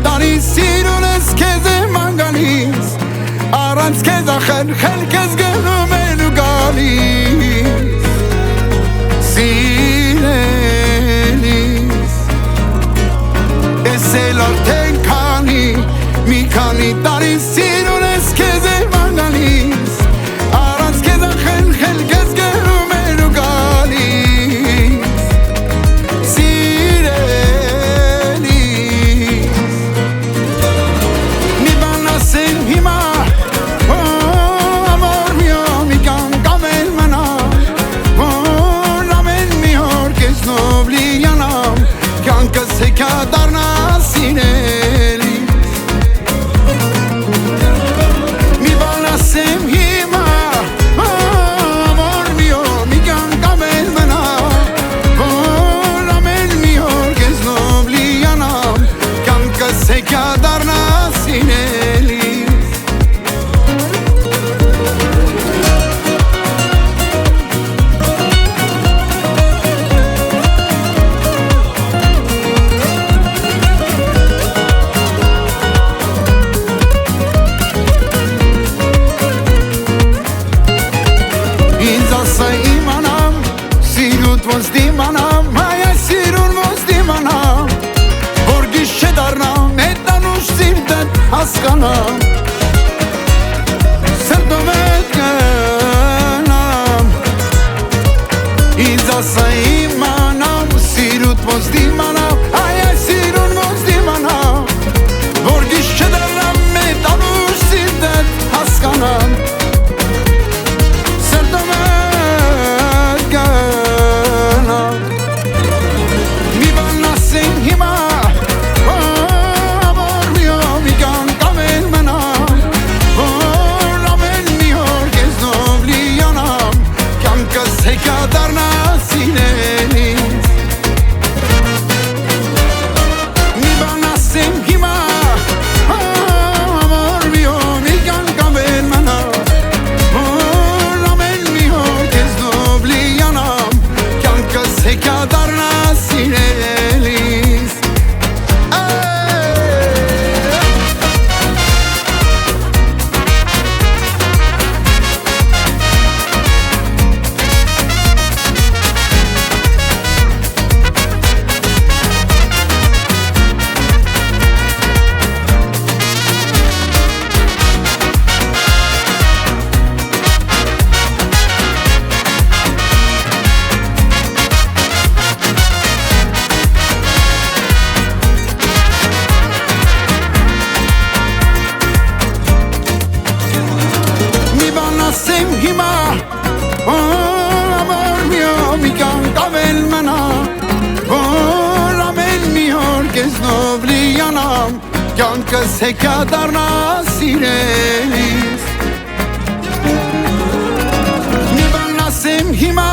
տարի սիրուն ես քեզ եմ անգանից Առանց քեզ ախր քեզ գնում են ու գալիս Սիրելիս Ես էլ արդեն մի քանի տարի սիրուն ես քեզ եմ անգանից Առանց քեզ ախր քեզ գնում են ու գալիս Ոնց դիմանամ, այս սիրուն ոնց դիմանամ Որ գիշե դառնամ, հետանուշ սիրտդ հասկանամ Սրտով էդ գնամ Ինձ ասա իմանամ, սիրուտ ոնց դիմանամ Այս սիրուն ոնց դիմանամ Որ գիշե դառնամ, հետանուշ սիրտդ հասկանամ Ասեմ հիմա ամոր մի մի կանգավ էլ մնա որ ամեն մի օր քեզնով լիանամ կյանքս հեքիա դառնա սիրելիս մի բան ասեմ հիմա